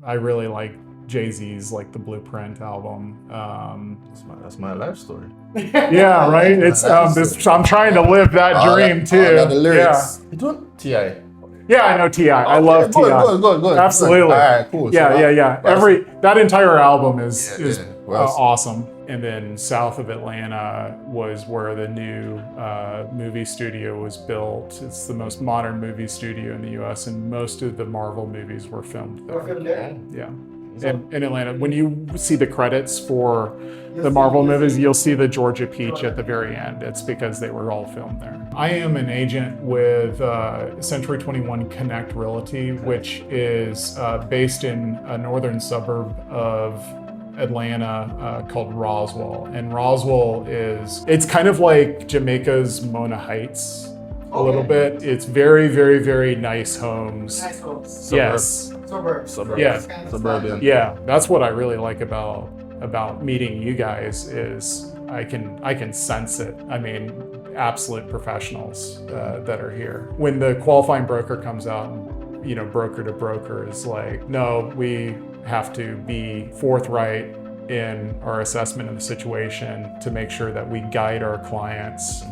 I really like Jay-Z's like the Blueprint album. That's my life story. Yeah, right. It's I'm trying to live that dream too. The lyrics. You don't T.I. Yeah, I know T.I. I love T.I. Good. Absolutely. All right, cool. Yeah. That entire album is Well, awesome. And then south of Atlanta was where the new movie studio was built. It's the most modern movie studio in the U.S. and most of the Marvel movies were filmed there. Yeah. In Atlanta. When you see the credits for the Marvel movies, you'll see the Georgia Peach at the very end. It's because they were all filmed there. I am an agent with C21 Connect Realty, which is based in a northern suburb of Atlanta called Roswell. And Roswell it's kind of like Jamaica's Mona Heights a little bit. It's very, very, very nice homes. Nice homes. Yes. Suburb. Yeah. Suburban. Yeah, that's what I really like about meeting you guys is I can sense it. I mean, absolute professionals that are here. When the qualifying broker comes out, and, broker to broker is like, no, we have to be forthright in our assessment of the situation to make sure that we guide our clients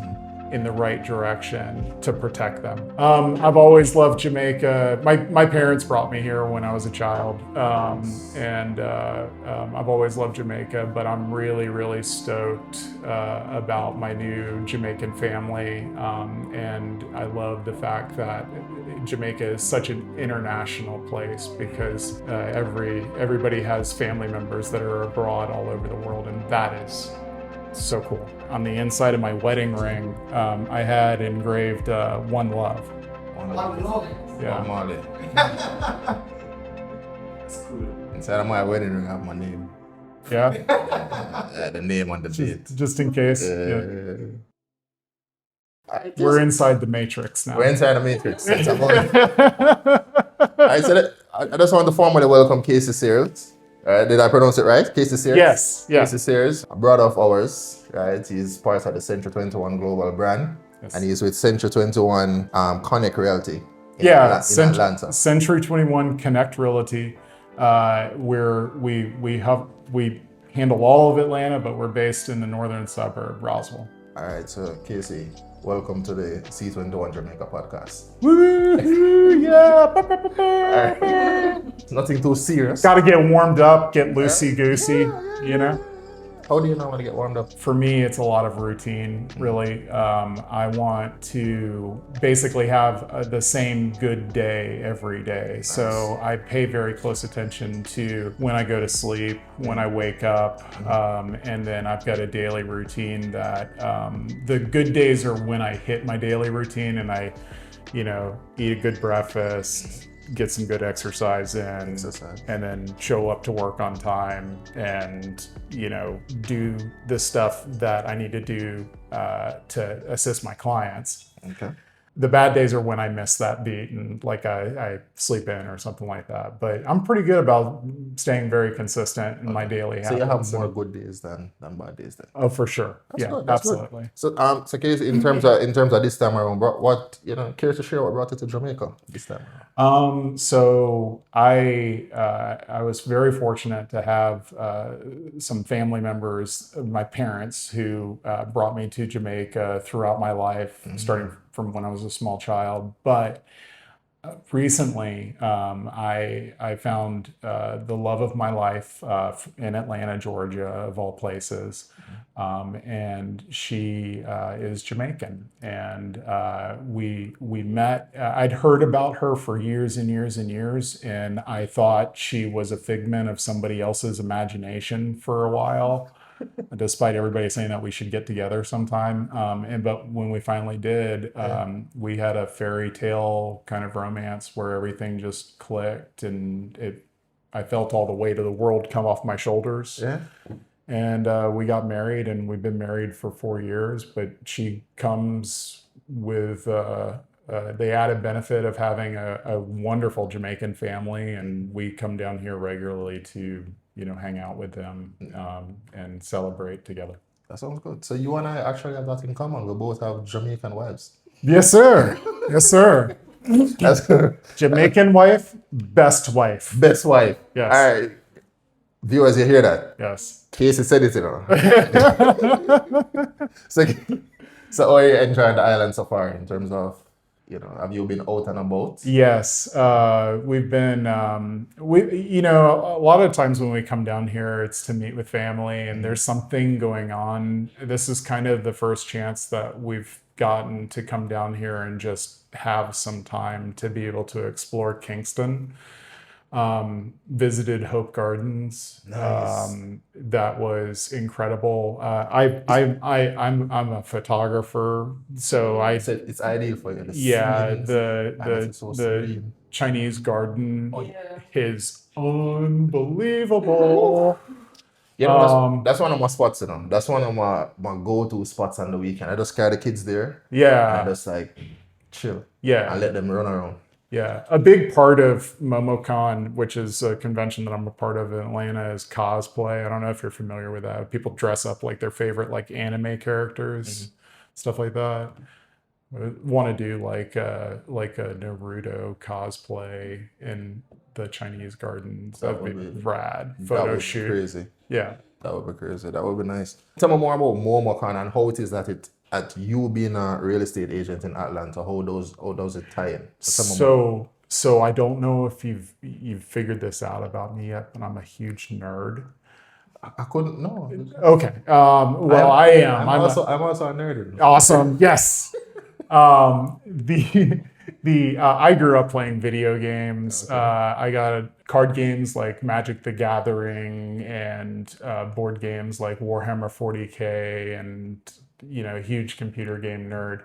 in the right direction to protect them. I've always loved Jamaica. My parents brought me here when I was a child, and I've always loved Jamaica, but I'm really, really stoked about my new Jamaican family, and I love the fact that Jamaica is such an international place because everybody has family members that are abroad all over the world, and that is so cool. On the inside of my wedding ring, I had engraved One Love. One Love. Yeah. Molly. That's cool. Inside of my wedding ring, I have my name. Yeah. The name on the date. Just in case. We're inside the matrix now. We're inside the matrix. I just want to formally welcome Casey Sears. Did I pronounce it right? Casey Sears? Yes. Casey Sears, a brother of ours, right? He's part of the C21 global brand. Yes. And he's with C21 Connect Realty in Atlanta. C21 Connect Realty, where we handle all of Atlanta, but we're based in the northern suburb, Roswell. All right, so Casey, welcome to the C21 Jamaica podcast. Woo! Yeah! Right. Nothing too serious. Got to get warmed up, get loosey-goosey, How do you know when to get warmed up? For me, it's a lot of routine, really. I want to basically have the same good day every day. Nice. So I pay very close attention to when I go to sleep, when I wake up, and then I've got a daily routine that the good days are when I hit my daily routine and I, eat a good breakfast, get some good exercise in, and then show up to work on time and, do the stuff that I need to do to assist my clients. Okay. The bad days are when I miss that beat and I sleep in or something like that. But I'm pretty good about staying very consistent in my daily habits. So you have more good days than bad days then? Oh, for sure. That's absolutely. Good. So Casey, in terms of this time around, what curious to share what brought you to Jamaica this time around? So I was very fortunate to have some family members, my parents, who brought me to Jamaica throughout my life, starting from when I was a small child. But recently, I found the love of my life in Atlanta, Georgia, of all places. And she is Jamaican. And we met. I'd heard about her for years and years and years, and I thought she was a figment of somebody else's imagination for a while. Despite everybody saying that we should get together sometime. But when we finally did, we had a fairy tale kind of romance where everything just clicked and I felt all the weight of the world come off my shoulders. Yeah. And we got married, and we've been married for 4 years, but she comes with the added benefit of having a wonderful Jamaican family, and we come down here regularly to hang out with them and celebrate together. That sounds good. So you and I actually have that in common. We both have Jamaican wives. Yes, sir. Yes, sir. That's Jamaican wife, best wife. best wife. Yes. All right, viewers, you hear that? Yes. Casey said it, you know. So, so how are you enjoying the island so far in terms of, have you been out and about? Yes, we've been. A lot of times when we come down here, it's to meet with family, and there's something going on. This is kind of the first chance that we've gotten to come down here and just have some time to be able to explore Kingston. Visited Hope Gardens. Nice. That was incredible. I'm a photographer, so It's ideal for you. yeah, Scenes, the and it's so the serene. Chinese garden Yeah. is unbelievable. That's one of my spots, That's one of my go-to spots on the weekend. I just carry the kids there and I Yeah, just like chill yeah. and let them run around. Yeah, a big part of MomoCon, which is a convention that I'm a part of in Atlanta, is cosplay. I don't know if you're familiar with that. People dress up like their favorite like anime characters, stuff like that. Want to do like a Naruto cosplay in the Chinese gardens. That'd be rad. That Photo would be shoot. crazy. Yeah. That would be crazy. That would be nice. Tell me more about MomoCon and how it is that at you being a real estate agent in Atlanta, how does it tie in? Tell me more. So I don't know if you've figured this out about me yet, but I'm a huge nerd. I couldn't know. Okay. Well, I am. I'm also a nerd. Awesome. Yes. I grew up playing video games. Okay. I got card games like Magic the Gathering and board games like Warhammer 40K and huge computer game nerd.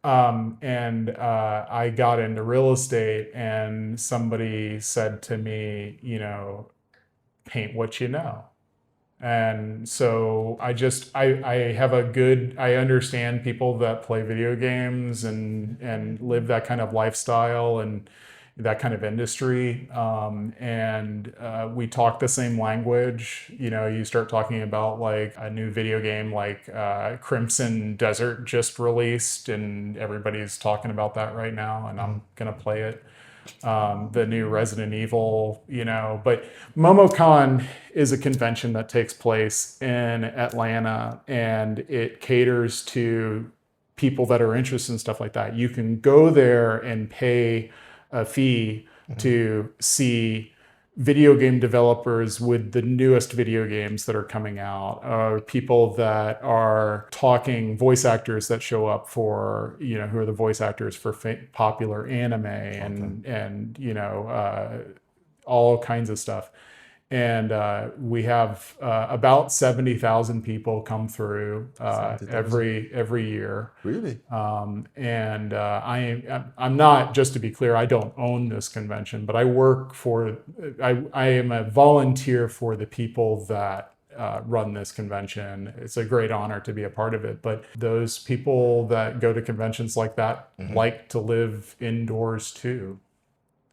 I got into real estate and somebody said to me, paint what you know. And so I understand people that play video games and live that kind of lifestyle and that kind of industry. We talk the same language. You start talking about like a new video game like Crimson Desert just released, and everybody's talking about that right now, and I'm gonna play it. The new Resident Evil, but MomoCon is a convention that takes place in Atlanta, and it caters to people that are interested in stuff like that. You can go there and pay a fee to see video game developers with the newest video games that are coming out, or people that are talking, voice actors that show up for, who are the voice actors for popular anime and all kinds of stuff. And we have about 70,000 people come through every year. Really? I'm not, just to be clear, I don't own this convention, but I am a volunteer for the people that run this convention. It's a great honor to be a part of it. But those people that go to conventions like that like to live indoors too.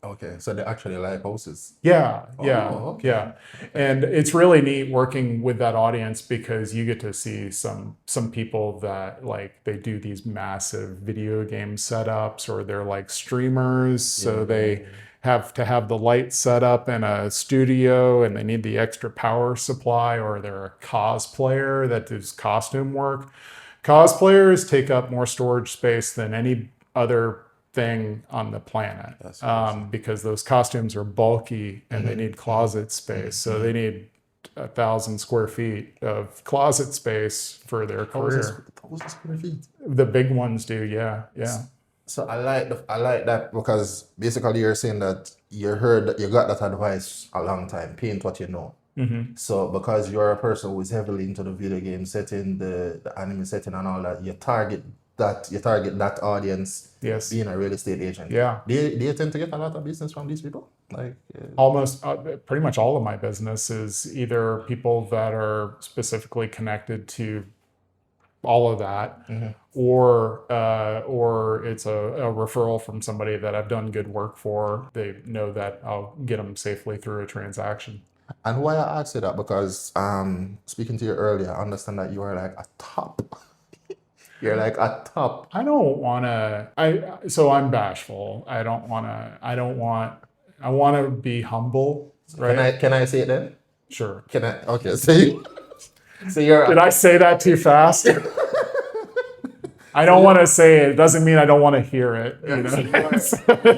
Okay, so they actually like houses. Yeah. Okay. And it's really neat working with that audience because you get to see some people that like they do these massive video game setups, or they're like streamers, so they have to have the light set up in a studio and they need the extra power supply, or they're a cosplayer that does costume work. Cosplayers take up more storage space than any other thing on the planet, because those costumes are bulky and they need closet space. So they need 1,000 square feet of closet space for their career. 1,000 square feet. The big ones do, yeah. So I like that because basically you're saying that you got that advice a long time, paint what you know. So because you're a person who is heavily into the video game setting, the anime setting and all that, you target that audience. Yes. Being a real estate agent. Yeah. Do you tend to get a lot of business from these people? Almost pretty much all of my business is either people that are specifically connected to all of that, or it's a referral from somebody that I've done good work for. They know that I'll get them safely through a transaction. And why I asked you that, because speaking to you earlier, I understand that you are like a top You're like a top. I don't want to. So I'm bashful. I don't want to. I want to be humble, right? Can I say it then? Sure. Can I? Okay. So you're. Did I say that too fast? I don't want to say it. It doesn't mean I don't want to hear it. You know?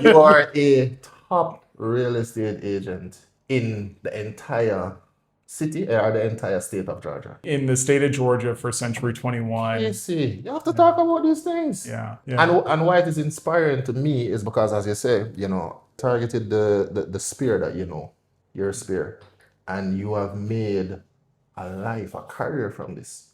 You are a top real estate agent in the entire city or the entire state of Georgia. In the state of Georgia for Century 21. You see, you have to talk about these things. Yeah. And why it is inspiring to me is because, as you say, targeted the spear that your spear, and you have made a life, a career from this.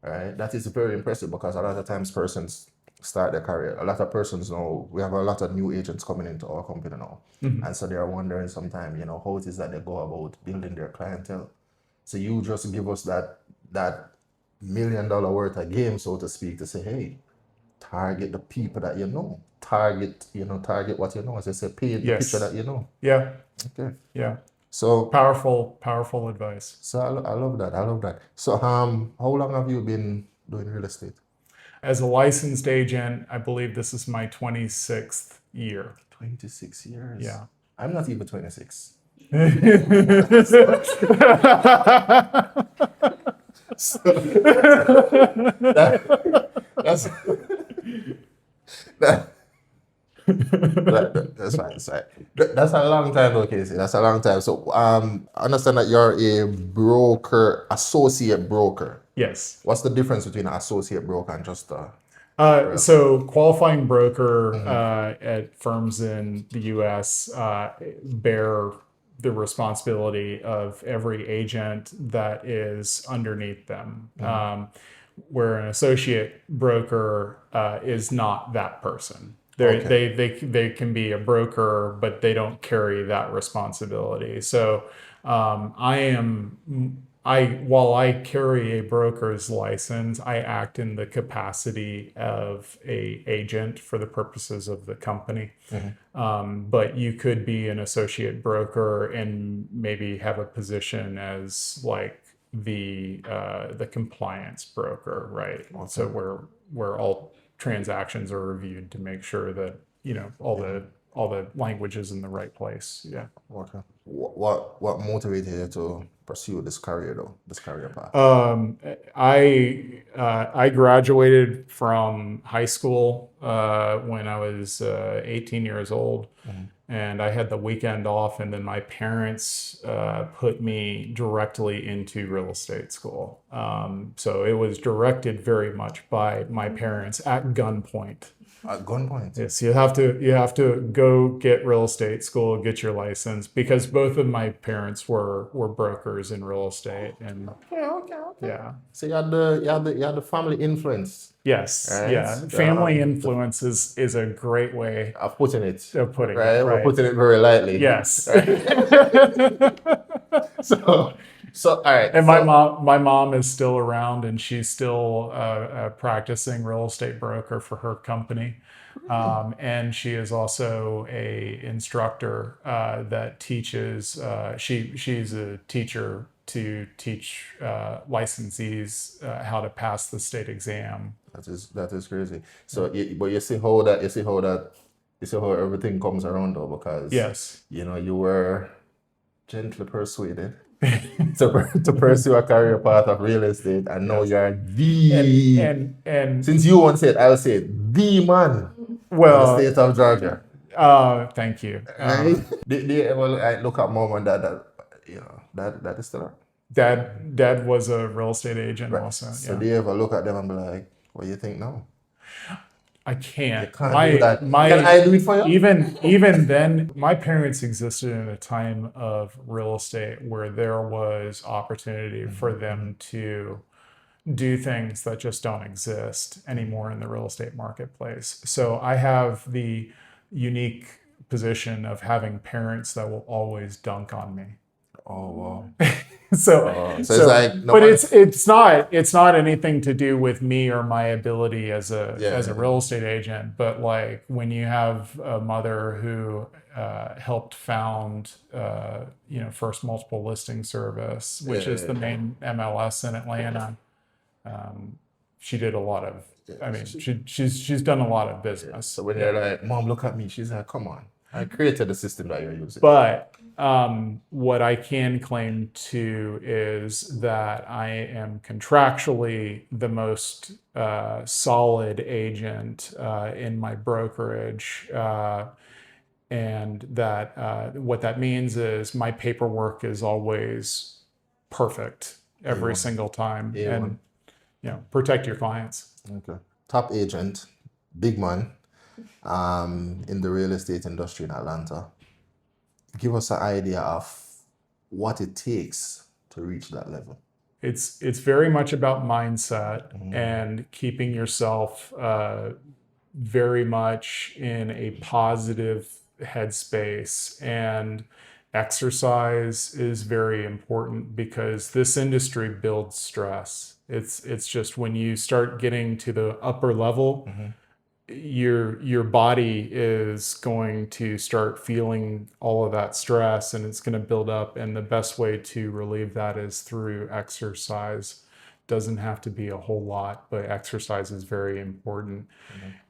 Right? That is very impressive because a lot of times persons start their career. A lot of persons know we have a lot of new agents coming into our company now. And so they are wondering sometimes, how it is that they go about building their clientele. So you just give us that $1 million worth of game, so to speak, to say, hey, target the people that you know. Target what you know. As I say, paint the picture that you know. Yeah. Okay. Yeah. So powerful advice. So I love that. So how long have you been doing real estate? As a licensed agent, I believe this is my 26th year. 26 years. Yeah. I'm not even 26. That's fine. That's fine. That's a long time, though, Casey. That's a long time. So I understand that you're a broker, associate broker. Yes. What's the difference between an associate broker and just so qualifying broker at firms in the U.S. Bear the responsibility of every agent that is underneath them. Where an associate broker is not that person. They can be a broker, but they don't carry that responsibility. So while I carry a broker's license, I act in the capacity of a agent for the purposes of the company. But you could be an associate broker and maybe have a position as like the compliance broker, right? Okay. So where all transactions are reviewed to make sure that all the language is in the right place. Yeah. Okay. What motivated you to pursue this career though? This career path? I graduated from high school when I was 18 years old. And I had the weekend off, and then my parents put me directly into real estate school. So it was directed very much by my parents at gunpoint. At gunpoint? Yes, you have to go get real estate school, get your license, because both of my parents were brokers in real estate, and okay. Yeah. So you had the family influence. Yes, right? yeah. Family influence is a great way of putting it. Right. We're putting it very lightly. Yes. Right? So all right. And my mom is still around, and she's still a practicing real estate broker for her company. And she is also a instructor that teaches. She's a teacher to teach licensees how to pass the state exam. That is crazy. So, but you see how everything comes around though, because yes, you were gently persuaded to pursue a career path of real estate, and now you're the and since you once said, I'll say it, the man. Well, in the state of Georgia. Thank you. Do you ever look at mom and dad that is still around? Dad was a real estate agent also. So do you ever look at them and be like, what do you think now? I can't. Do that. Can I do it for you? Even then, my parents existed in a time of real estate where there was opportunity for them to do things that just don't exist anymore in the real estate marketplace. So I have the unique position of having parents that will always dunk on me. Oh wow. So it's like it's not anything to do with me or my ability as a real estate agent, but like when you have a mother who helped found First Multiple Listing Service, which is the main MLS in Atlanta. she did a lot of. I mean, she's done a lot of business. So when you're like, Mom, look at me, she's like, come on, I created the system that you're using. But what I can claim to is that I am contractually the most solid agent in my brokerage. And that what that means is my paperwork is always perfect every A1. single time. A1. And protect your clients. Okay. Top agent, big man, in the real estate industry in Atlanta. Give us an idea of what it takes to reach that level. It's very much about mindset and keeping yourself very much in a positive headspace, and exercise is very important because this industry builds stress. It's just when you start getting to the upper level, your body is going to start feeling all of that stress, and it's going to build up, and the best way to relieve that is through exercise. Doesn't have to be a whole lot, but exercise is very important.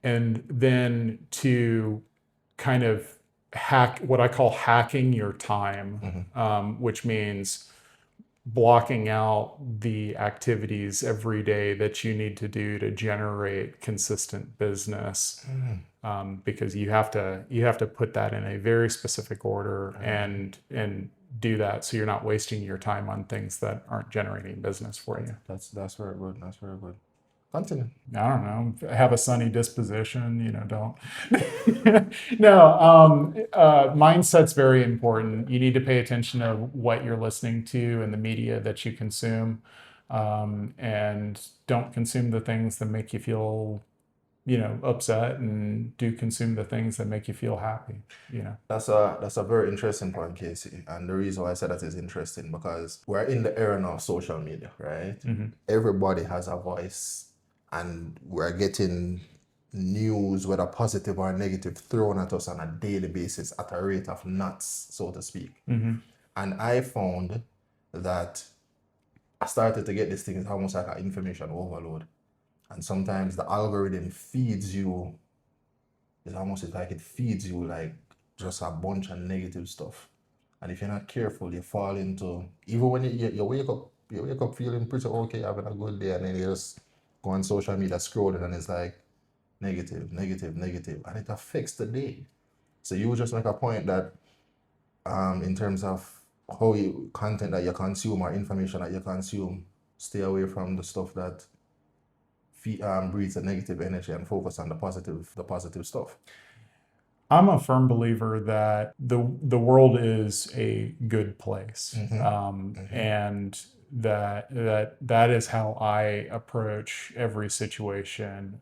And then to kind of hack, what I call hacking your time, which means blocking out the activities every day that you need to do to generate consistent business, because you have to put that in a very specific order and do that, so you're not wasting your time on things that aren't generating business for you. That's very good. That's very good. Continue. I don't know. Have a sunny disposition. Don't. No. Mindset's very important. You need to pay attention to what you're listening to and the media that you consume, and don't consume the things that make you feel, upset, and do consume the things that make you feel happy. That's a very interesting point, Casey. And the reason why I said that is interesting because we're in the era now of social media, right? Everybody has a voice, and we're getting news, whether positive or negative, thrown at us on a daily basis at a rate of knots, so to speak. And I found that I started to get this thing, it's almost like an information overload. And sometimes the algorithm feeds you, it's almost like it feeds you like just a bunch of negative stuff. And if you're not careful, you fall into, even when you wake up feeling pretty okay, having a good day, and then you just go on social media scrolling, and it's like negative, and it affects the day. So you just make a point that in terms of content that you consume or information that you consume, stay away from the stuff that breeds a negative energy and focus on the positive stuff. I'm a firm believer that the world is a good place, and that is how I approach every situation.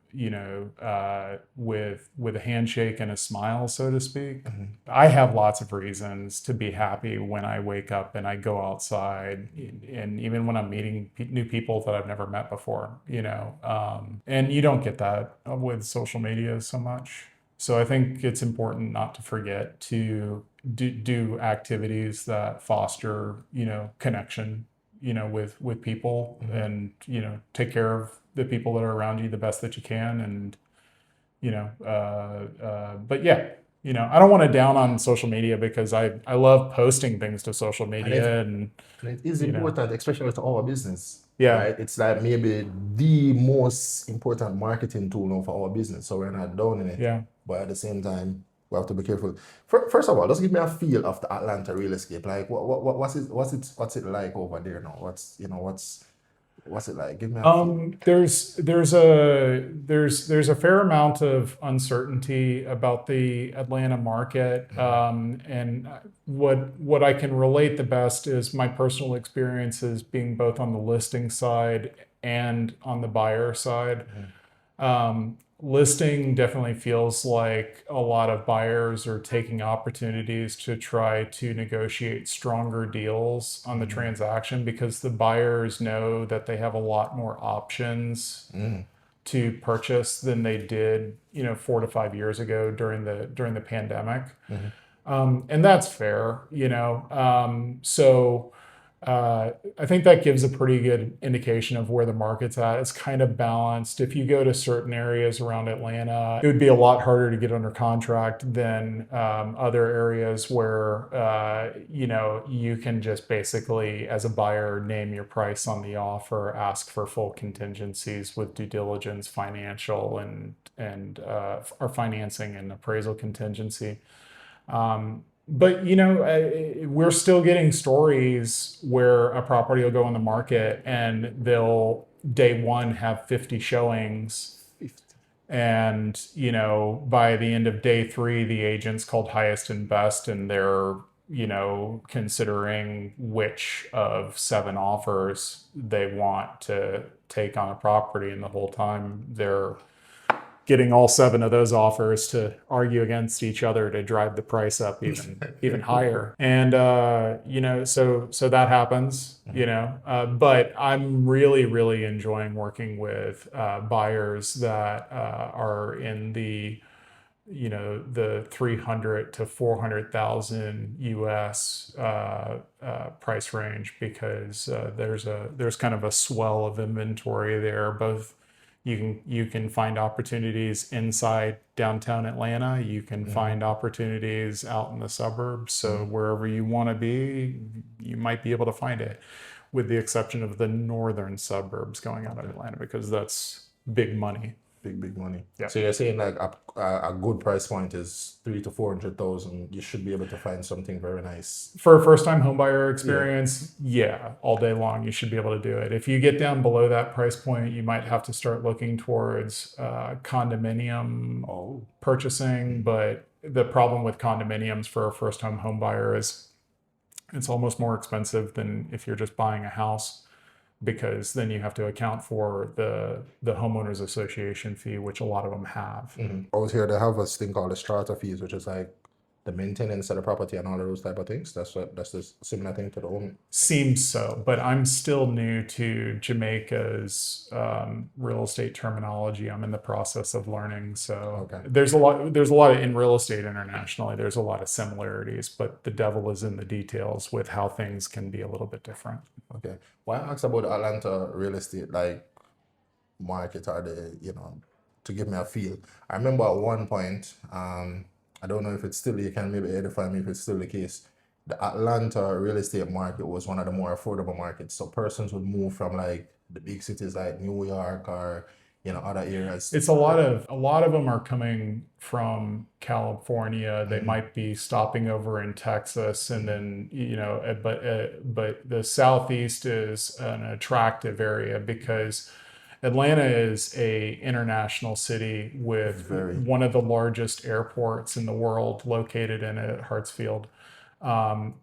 With a handshake and a smile, so to speak. I have lots of reasons to be happy when I wake up and I go outside, and even when I'm meeting new people that I've never met before. And you don't get that with social media so much. So I think it's important not to forget to do activities that foster, connection, with people, and, take care of the people that are around you the best that you can. And, but yeah, I don't want to down on social media because I love posting things to social media, and it is important, especially with our business. Yeah. Right? It's like maybe the most important marketing tool now for our business. So we're not down in it. Yeah. But at the same time, we have to be careful. First of all, just give me a feel of the Atlanta real estate. Like what's it like over there now? What's it like? Give me a feel. There's a fair amount of uncertainty about the Atlanta market, and what I can relate the best is my personal experiences being both on the listing side and on the buyer side. Listing definitely feels like a lot of buyers are taking opportunities to try to negotiate stronger deals on the transaction, because the buyers know that they have a lot more options to purchase than they did, 4 to 5 years ago during the pandemic. And that's fair, so I think that gives a pretty good indication of where the market's at. It's kind of balanced. If you go to certain areas around Atlanta, it would be a lot harder to get under contract than other areas where you can just basically, as a buyer, name your price on the offer, ask for full contingencies with due diligence, financial, and our financing and appraisal contingency. But we're still getting stories where a property will go on the market and they'll day one have 50 showings, and by the end of day three the agent's called highest and best, and they're considering which of 7 offers they want to take on a property, and the whole time they're getting all 7 of those offers to argue against each other to drive the price up even higher. And so that happens, but I'm really enjoying working with buyers that are in the the 300 to 400,000 US price range, because there's kind of a swell of inventory there. Both you can find opportunities inside downtown Atlanta. You can find opportunities out in the suburbs. So wherever you want to be, you might be able to find it, with the exception of the northern suburbs going out of Atlanta, because that's big money. Big money. Yeah. So you're saying like a good price point is 300,000 to 400,000. You should be able to find something very nice for a first-time homebuyer experience. Yeah, all day long you should be able to do it. If you get down below that price point, you might have to start looking towards condominium purchasing. But the problem with condominiums for a first-time homebuyer is it's almost more expensive than if you're just buying a house, because then you have to account for the homeowners association fee, which a lot of them have. Out here they have a thing called the strata fees, which is like the maintenance of the property and all of those type of things. That's the similar thing to the home. Seems so, but I'm still new to Jamaica's real estate terminology. I'm in the process of learning. So there's a lot in real estate internationally. There's a lot of similarities, but the devil is in the details with how things can be a little bit different. Okay. Why I asked about the Atlanta real estate market, or to give me a feel. I remember at one point, I don't know if it's still, you can maybe edify me if it's still the case, the Atlanta real estate market was one of the more affordable markets. So persons would move from like the big cities like New York or other areas. It's a lot of them are coming from California. They might be stopping over in Texas, and then but the Southeast is an attractive area because Atlanta is a international city with one of the largest airports in the world located in it, Hartsfield.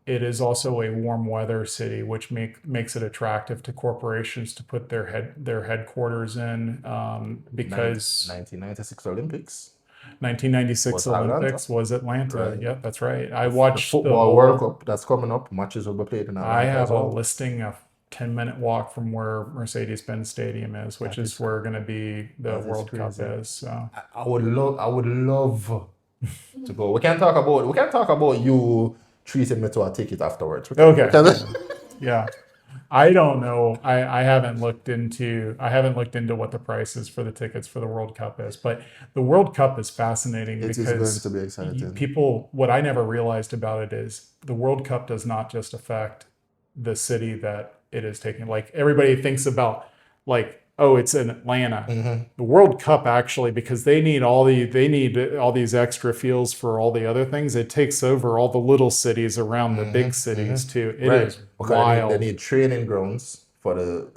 It is also a warm weather city, which makes it attractive to corporations to put their headquarters in, because 1996 Olympics. 1996 Olympics was Atlanta. Right. Yeah, that's right. I watched the football World Cup that's coming up. Matches will be played in Atlanta. I have a listing of 10-minute walk from where Mercedes-Benz Stadium is, which is where going to be the World Cup is. So I would love to go. We can talk about you treating me to a ticket afterwards. Okay. Yeah. I don't know. I haven't looked into what the price is for the tickets for the World Cup is, but the World Cup is fascinating because it is going to be exciting. What I never realized about it is the World Cup does not just affect the city that it is taking. Like everybody thinks about it's in Atlanta. The World Cup actually, because they need all these extra fields for all the other things. It takes over all the little cities around the big cities too. It is wild. They need training grounds for the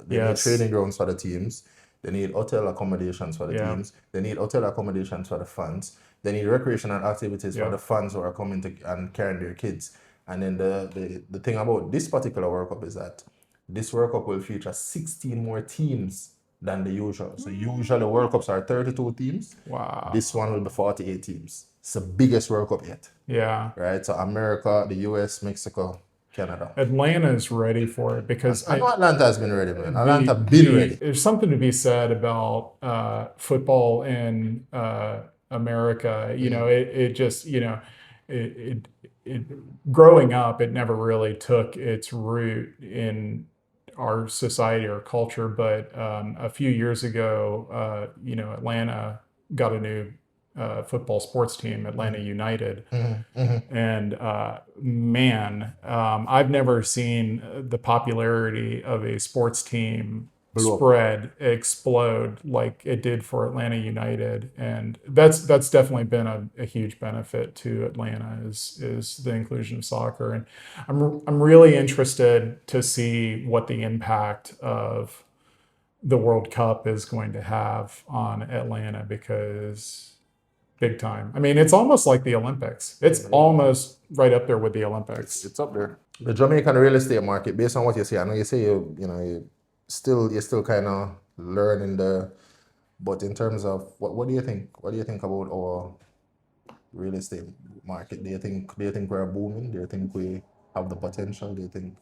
teams. They need hotel accommodations for the teams. They need hotel accommodations for the fans. They need recreational activities for the fans who are coming and carrying their kids. And then the thing about this particular World Cup is that this World Cup will feature 16 more teams than the usual. So usually World Cups are 32 teams. Wow. This one will be 48 teams. It's the biggest World Cup yet. Yeah. Right? So America, the US, Mexico, Canada. Atlanta's ready for it because I know Atlanta has been ready, man. Atlanta been ready. There's something to be said about football in America. It just, growing up, it never really took its root in our society or culture. But a few years ago, Atlanta got a new football sports team, Atlanta United. And man, I've never seen the popularity of a sports team explode like it did for Atlanta United, and that's definitely been a huge benefit to Atlanta is the inclusion of soccer. And I'm really interested to see what the impact of the World Cup is going to have on Atlanta, because big time. I mean, it's almost like the Olympics. It's almost right up there with the Olympics. It's up there. The Jamaican real estate market, based on what you say, I know you say you're still kind of learning but in terms of what do you think? What do you think about our real estate market? Do you think we're booming? Do you think we have the potential? Do you think?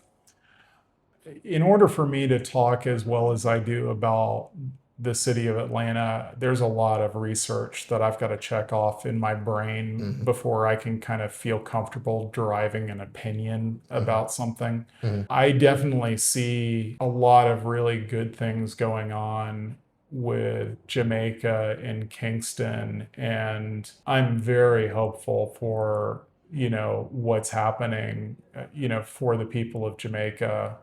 In order for me to talk as well as I do about the city of Atlanta, there's a lot of research that I've got to check off in my brain before I can kind of feel comfortable deriving an opinion about something. I definitely see a lot of really good things going on with Jamaica and Kingston, and I'm very hopeful for, what's happening, for the people of Jamaica.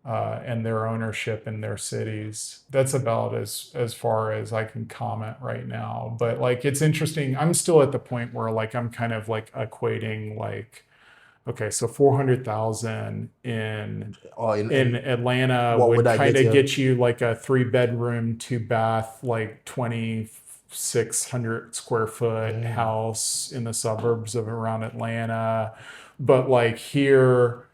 And their ownership in their cities. That's about as far as I can comment right now. But like, it's interesting. I'm still at the point where like I'm kind of like equating like, okay, so 400,000 in Atlanta would kind of get you like a 3-bedroom, 2-bath, like 2,600 square foot house in the suburbs of around Atlanta. But like here,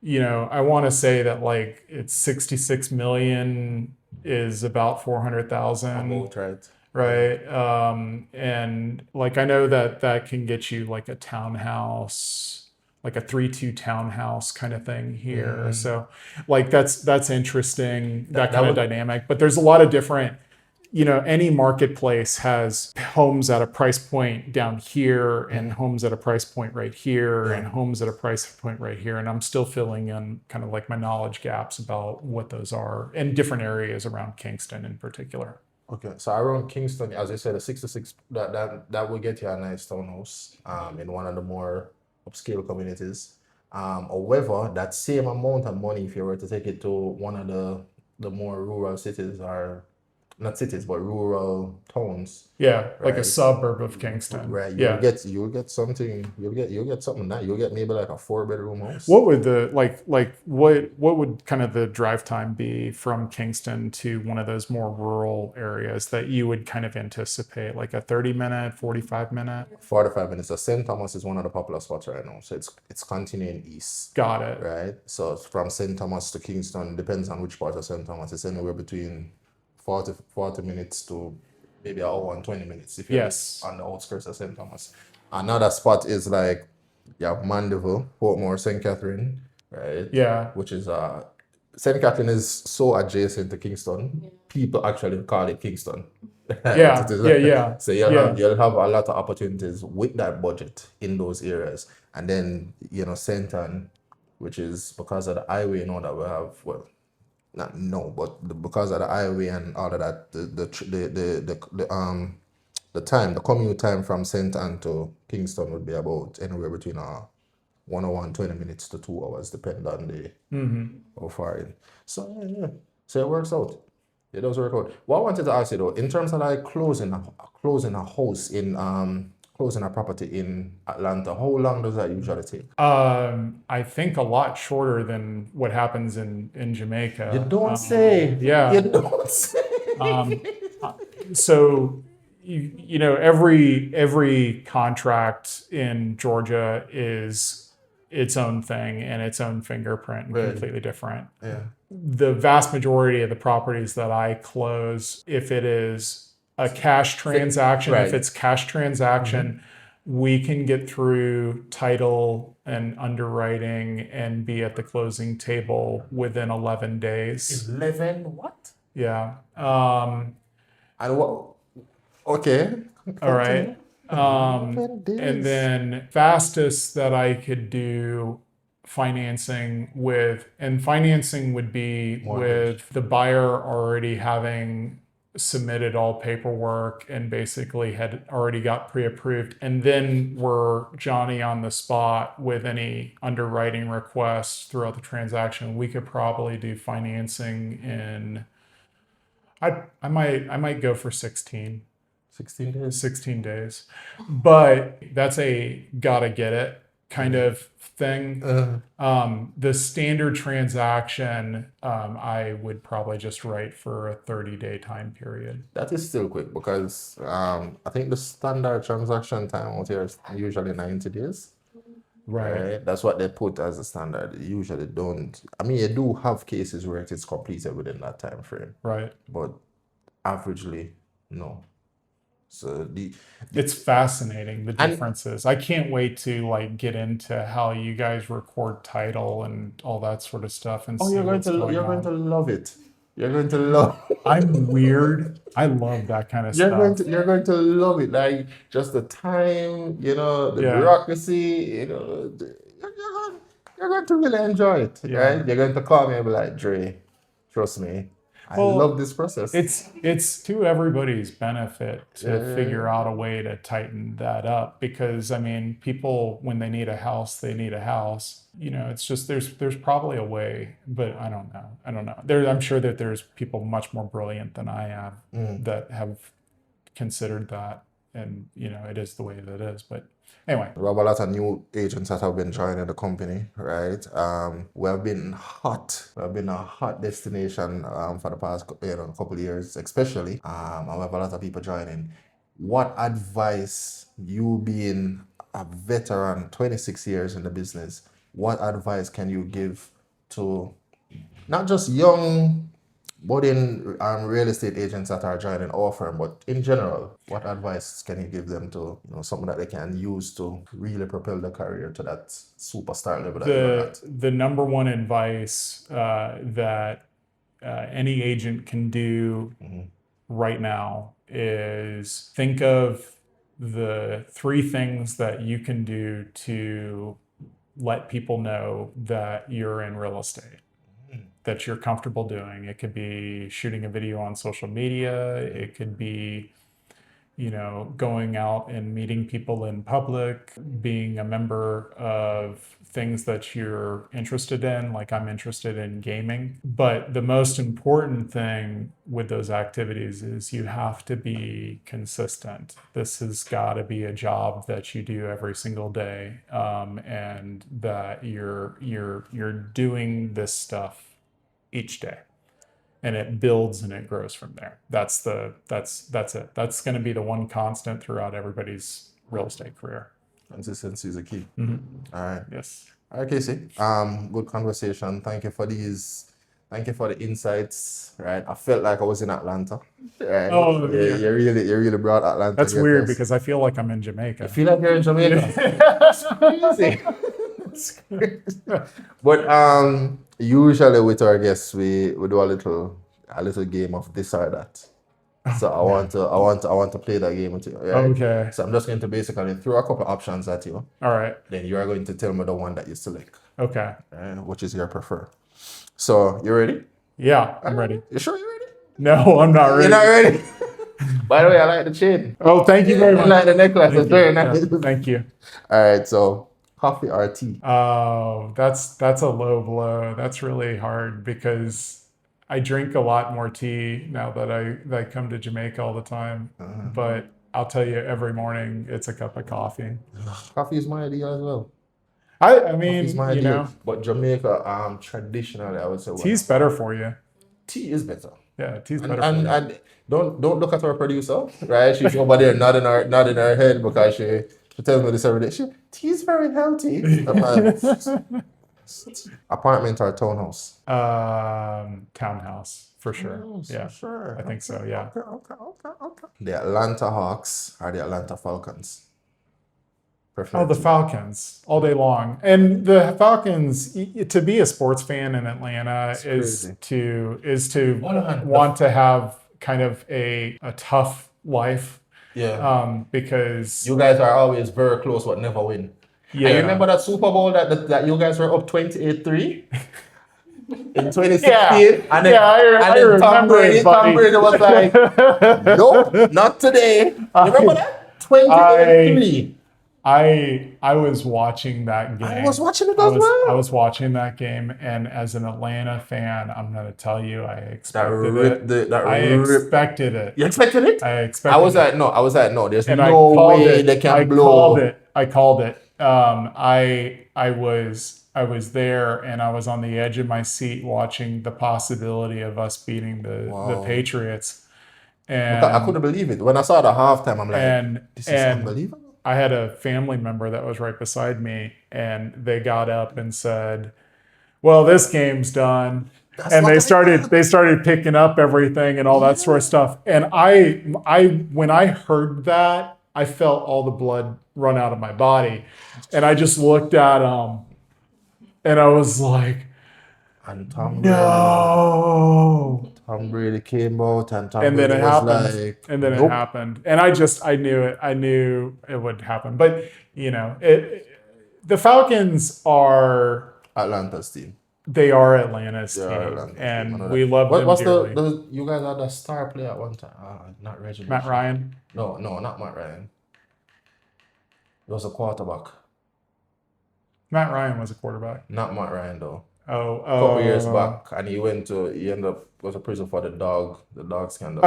I want to say that like it's 66 million is about 400,000. Right. And like, I know that can get you like a townhouse, like a 3-2 townhouse kind of thing here. So like, that's interesting, that kind of dynamic. But there's a lot of different, any marketplace has homes at a price point down here and homes at a price point right here and homes at a price point right here. And I'm still filling in kind of like my knowledge gaps about what those are in different areas around Kingston in particular. Okay, so around Kingston, as you said, a 66, that will get you a nice townhouse in one of the more upscale communities. However, that same amount of money, if you were to take it to one of the more rural cities, or not cities, but rural towns. Yeah, like a suburb of Kingston. Right. You'll get something. You'll get something nice. You'll get maybe like a 4-bedroom house. What would the what would kind of the drive time be from Kingston to one of those more rural areas that you would kind of anticipate, like a 30-minute, 45-minute? 45 minutes. So St. Thomas is one of the popular spots right now. So it's continuing east. Got it. Right. So from St. Thomas to Kingston, depends on which part of St. Thomas. It's anywhere between 40 minutes to maybe an hour and 20 minutes if you're on the outskirts of St. Thomas. Another spot is like, Mandeville, Portmore, St. Catherine, right? Yeah. Which is, St. Catherine is so adjacent to Kingston, people actually call it Kingston. Yeah. So you'll have a lot of opportunities with that budget in those areas. And then, St. Anne, which is because of the highway, that we have, because of the highway and all of that, the commute time from St. Anne to Kingston would be about anywhere between 1 hour and 20 minutes to 2 hours, depending on how far in. So so it works out. It does work out. What I wanted to ask you though, in terms of like closing a house in closing a property in Atlanta, how long does that usually take? I think a lot shorter than what happens in Jamaica. You don't say. Yeah. You don't say. So, every contract in Georgia is its own thing and its own fingerprint and completely different. Yeah. The vast majority of the properties that I close, if it is a cash transaction, if it's cash transaction, we can get through title and underwriting and be at the closing table within 11 days. 11 what? Yeah. And what? Okay. All right. And then fastest that I could do financing with, and financing would be with the buyer already having submitted all paperwork and basically had already got pre-approved, and then we're Johnny on the spot with any underwriting requests throughout the transaction. We could probably do financing in, I might go for 16 days. 16 days. But that's a gotta get it kind of thing. The standard transaction, I would probably just write for a 30-day time period. That is still quick because I think the standard transaction time out here is usually 90 days. Right. That's what they put as a standard. They usually don't. I mean, you do have cases where it is completed within that time frame. Right. But averagely, no. So it's fascinating, the differences. I can't wait to like get into how you guys record title and all that sort of stuff and see you're going what's going to on. love it. You're going to love I'm weird. I love that kind of stuff. You're going to love it. Like just the time, the bureaucracy, you're going to really enjoy it. Right? You're going to call me and be like, Dre, trust me. I love this process. It's to everybody's benefit to figure out a way to tighten that up, because I mean, people, when they need a house, they need a house. It's just there's probably a way, but I don't know. I'm sure that there's people much more brilliant than I am that have considered that, and it is the way that it is. But anyway, we have a lot of new agents that have been joining the company, right? We have been hot. We have been a hot destination for the past couple of years, especially. And we have a lot of people joining. What advice, you being a veteran, 26 years in the business, what advice can you give to not just young budding real estate agents that are joining our firm, but in general, what advice can you give them to something that they can use to really propel their career to that superstar level that you're at? The number one advice that any agent can do right now is think of the 3 things that you can do to let people know that you're in real estate, that you're comfortable doing. It could be shooting a video on social media. It could be, going out and meeting people in public, being a member of things that you're interested in, like I'm interested in gaming. But the most important thing with those activities is you have to be consistent. This has got to be a job that you do every single day, and that you're doing this stuff each day, and it builds and it grows from there. That's it. That's going to be the one constant throughout everybody's real estate career. Consistency is a key. Mm-hmm. All right. Yes. All right, Casey. Good conversation. Thank you for the insights. Right. I felt like I was in Atlanta. Right? Oh, yeah. You really brought Atlanta. That's weird because I feel like I'm in Jamaica. I feel like you're in Jamaica. That's crazy. That's crazy. But usually with our guests, we do a little game of this or that. So I want to play that game with you. Right? Okay. So I'm just going to basically throw a couple options at you. All right. Then you are going to tell me the one that you select. Okay. Which is your prefer. So you ready? Yeah, I'm ready. You sure you're ready? No, I'm not ready. You're not ready? By the way, I like the chain. Oh, thank you very much. I like the necklace. It's very nice. Thank you. All right. So coffee or tea? Oh, that's a low blow. That's really hard because I drink a lot more tea now that I come to Jamaica all the time. But I'll tell you, every morning it's a cup of coffee. Coffee is my idea as well. I mean, But Jamaica, traditionally, I would say tea's better for you. Tea is better. Yeah, tea's better for you. And don't look at our producer, right? She's over there nodding her head because she tells me this every day. Tea is very healthy. Apartment or townhouse? Townhouse for sure. Yeah, sure. I think so. Yeah. Okay. The Atlanta Hawks or the Atlanta Falcons? Oh, the Falcons all day long. And the Falcons, to be a sports fan in Atlanta is to want to have kind of a tough life. Yeah. Because You guys are always very close, but never win. yeah, And you remember that Super Bowl that you guys were up 28-3 in 2016? Yeah. And then, I Tom remember it, buddy. Brady was like, nope, not today. You remember that? 28-3. I was watching that game. I was watching it as I well. was watching that game, and as an Atlanta fan, I'm gonna tell you, I expected ripped it. that I ripped- expected it. You expected it? I expected. I was like, no. There's and I no called way it. they can I blow. called it. I was there, and I was on the edge of my seat watching the possibility of us beating the Patriots. And I couldn't believe it. When I saw the halftime, I'm like, this is and unbelievable. I had a family member that was right beside me, and they got up and said, "Well, this game's done." And they started picking up everything and all that sort of stuff. And I when I heard that, I felt all the blood run out of my body, and I just looked at them, and I was like, And Tom "No." Brady came out, and Tom And Brady then it was happened. like, And then nope. it happened. And I knew it. I knew it would happen. But the Falcons are. Atlanta's team. They are Atlanta's They team, are Atlanta's and team. I know we that. love them What's dearly. you guys had a star player at one time? Not Reginald. Matt Ryan. No, not Matt Ryan. It was a quarterback. Matt Ryan was a quarterback. Not Matt Ryan though. Oh, A couple years back, and he ended up was a prison for the dog scandal.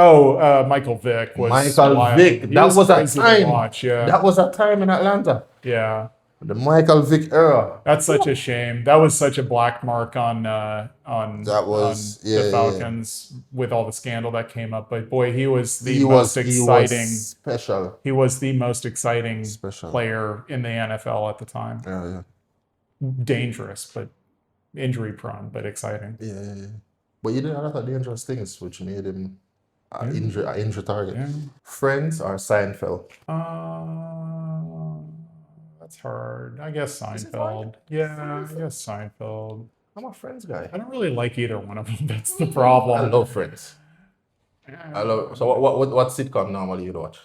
Michael Vick was Michael wild. Vick. He That was a crazy to time. watch, yeah. That was a time in Atlanta. Yeah. The Michael Vick era. That's such a shame. That was such a black mark on That was the Falcons with all the scandal that came up. But boy, he was the most exciting. He was special. He was the most exciting Special. player in the NFL at the time. Yeah. Dangerous, but injury prone, but exciting. Yeah. But he did a lot of dangerous things, which made him an injury target. Yeah. Friends or Seinfeld? That's hard. I guess Is it Seinfeld. hard? Yeah, I guess Seinfeld. I'm a Friends guy. I don't really like either one of them. That's the problem. I love Friends. So what sitcom normally you watch?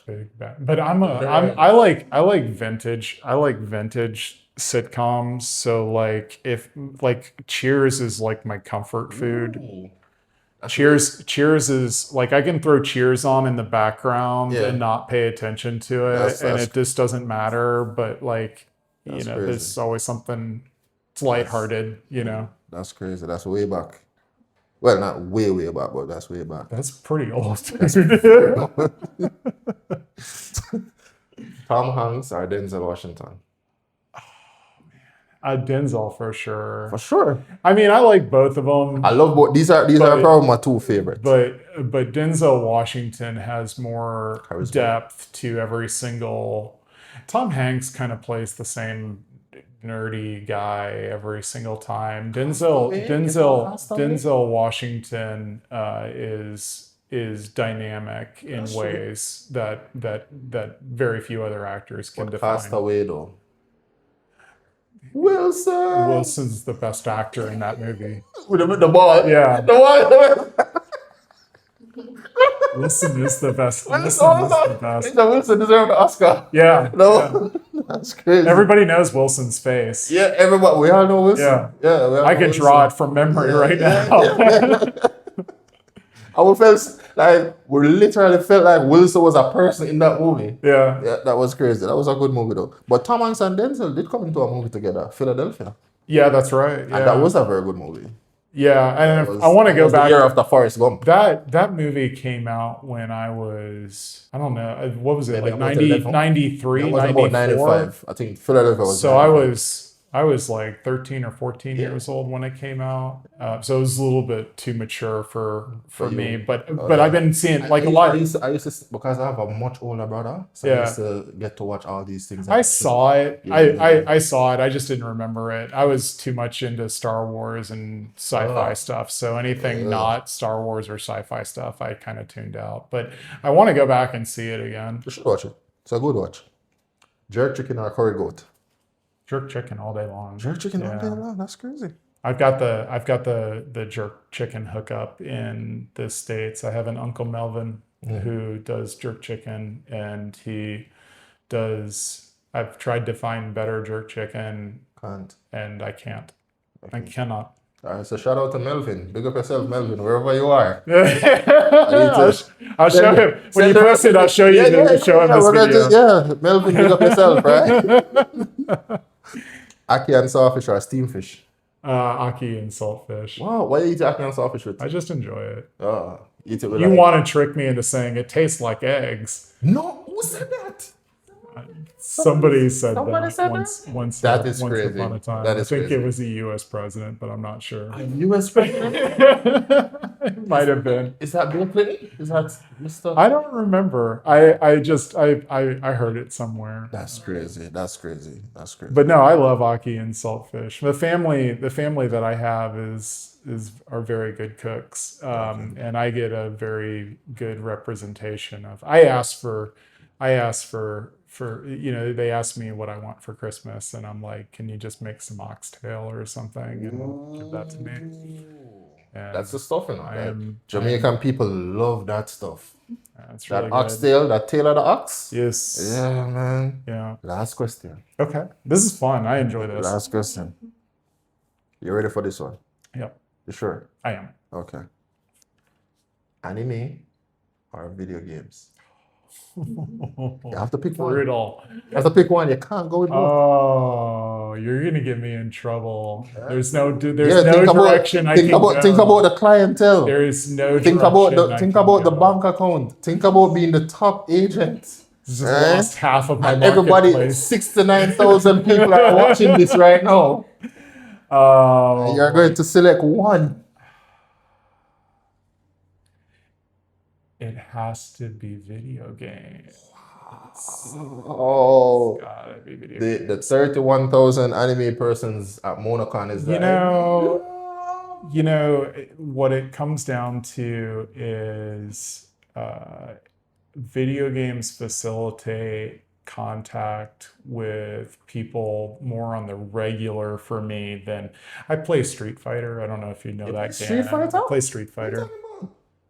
But I like vintage. I like vintage sitcoms. So like if Cheers is like my comfort food. Ooh. Cheers is like I can throw Cheers on in the background Yeah. and not pay attention to it, and it just doesn't matter. But like That's there's crazy. always something. It's lighthearted, That's crazy. That's way back. Well, not way back, but that's way back. That's pretty old. Tom Hanks or Denzel Washington? Denzel for sure. For sure. I mean, I like both of them. I love both. These are probably my two favorites. But Denzel Washington has more Charisma. depth to every single. Tom Hanks kind of plays the same nerdy guy every single time. Denzel Washington is dynamic in ways that very few other actors can define. Castaway though. Wilson. Wilson's the best actor in that movie. With the ball. Yeah. The ball. Wilson is the best. Wilson deserved the Oscar. Yeah. No, that's crazy. Everybody knows Wilson's face. Yeah, everybody. We all know Wilson. Yeah. I can draw it from memory right now. We literally felt like Wilson was a person in that movie. Yeah. Yeah, that was crazy. That was a good movie though. But Tom Hanks and Denzel did come into a movie together, Philadelphia. Yeah, that's right. Yeah. And that was a very good movie. Yeah, and I want to go back. The year after Forrest Gump. That movie came out when I was, I don't know, what was it, Maybe like 11? 93, It was 94? about 95. I think Philadelphia was So 95. I was like 13 or 14 years old when it came out. So it was a little bit too mature for me. But I've been seeing like a lot. I used to, because I have a much older brother, so I used to get to watch all these things. I saw it. Yeah. I saw it. I just didn't remember it. I was too much into Star Wars and sci-fi stuff. So anything not Star Wars or sci-fi stuff, I kind of tuned out. But I want to go back and see it again. You should watch it. It's a good watch. Jerk chicken or curry goat? Jerk chicken all day long. Jerk chicken all day long. That's crazy. I've got the jerk chicken hookup in the States. I have an Uncle Melvin who does jerk chicken, and he does. I've tried to find better jerk chicken, Can't. and I can't. I cannot. All right, so shout out to Melvin. Big up yourself, Melvin, wherever you are. I'll show him when you post it. I'll show you. Show him this video. Melvin, big up yourself, right? Aki and sawfish or steam fish? Aki and saltfish. Wow, why you eat aki and sawfish with? I just enjoy it. Eat it with You want to trick me into saying it tastes like eggs? No, who said that? Somebody said Somebody that said once. That is once crazy. upon a time. That I is think crazy. it was the U.S. president, but I'm not sure. U.S. president? It might have been. Is that Bill Clinton? Is that Mr.? I don't remember. I heard it somewhere. That's crazy. That's crazy. That's crazy. But no, I love Aki and saltfish. The family that I have are very good cooks, and I get a very good representation of. I ask for they ask me what I want for Christmas, and I'm like, can you just make some oxtail or something and give that to me? And that's the stuff, you know. Jamaican people love that stuff. That's That really oxtail, that tail of the ox. Yes. Yeah, man. Yeah. Last question. Okay. This is fun. I enjoy this. Last question. You ready for this one? Yep. You sure? I am. Okay. Anime or video games? You have to pick one. Brutal. You have to pick one. You can't go with both. Oh, you're gonna get me in trouble. There's no Think direction I can go. Think about the clientele. There is no Think direction about I think can about the go. bank account. Think about being the top agent. Just lost half of my And everybody, marketplace. 69,000 people are watching this right now. Oh, You're going to select one. it has to be video games. Oh, Gotta be video games. the 31,000 anime persons at MonaCon is You that. know, what it comes down to is video games facilitate contact with people more on the regular for me than I play Street Fighter. I don't know if you know that game. Street Fighter? I play Street Fighter.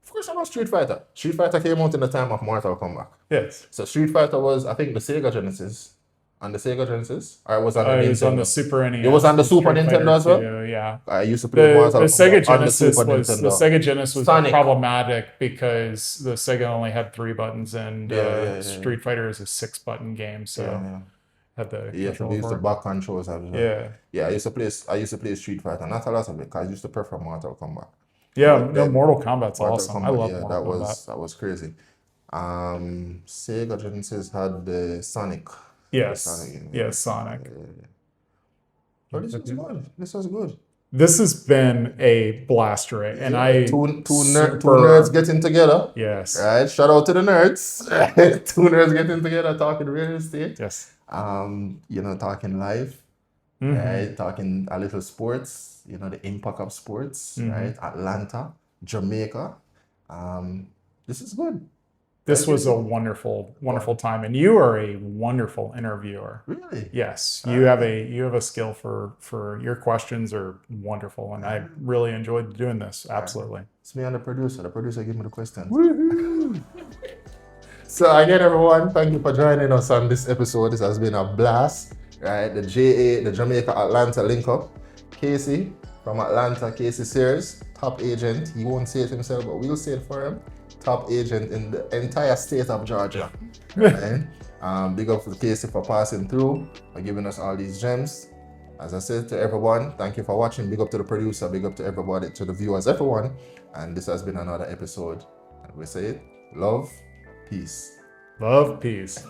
Of course, I know Street Fighter. Street Fighter came out in the time of Mortal Kombat. Yes. So Street Fighter was, I think, the Sega Genesis. On the Sega Genesis? Or it was on the It was Nintendo? on the Super NES. It was on the Super Street Nintendo Fighter as well? 2, yeah. I used to play The Mortal Sega Kombat on the Genesis Super was Nintendo. Sega Genesis was Sonic. problematic because the Sega only had 3 buttons, and Yeah. Street Fighter is a 6-button game, so Yeah. had the Yeah, control we used for the it. back controls as well. Yeah. Yeah, I used to play Street Fighter. Not a lot of it, because I used to prefer Mortal Kombat. Yeah, But no, then Mortal Kombat's Mortal awesome. I Kombat, love yeah, Mortal that Kombat. was crazy. Sega Genesis had the Sonic. Yes. Sonic game. Yes, Sonic. But this was good. This was good. This has been a blast, Ray, and Two nerds getting together. Yes. Right. Shout out to the nerds. Two nerds getting together talking real estate. Yes. Talking life. Right, talking a little sports, the impact of sports, right? Atlanta, Jamaica. This is good. This was a wonderful, wonderful time, and you are a wonderful interviewer. Really? Yes, you have a skill for your questions are wonderful, and I really enjoyed doing this. Absolutely. It's me and the producer. The producer gave me the questions. Woohoo! So again, everyone, thank you for joining us on this episode. This has been a blast, right? The Jamaica Atlanta link up. Casey from Atlanta, Casey Sears, top agent. He won't say it himself, but we'll say it for him. Top agent in the entire state of Georgia. Right? Big up to Casey for passing through, for giving us all these gems. As I said to everyone, thank you for watching. Big up to the producer, big up to everybody, to the viewers, everyone. And this has been another episode. And we say it, love, peace. Love, peace.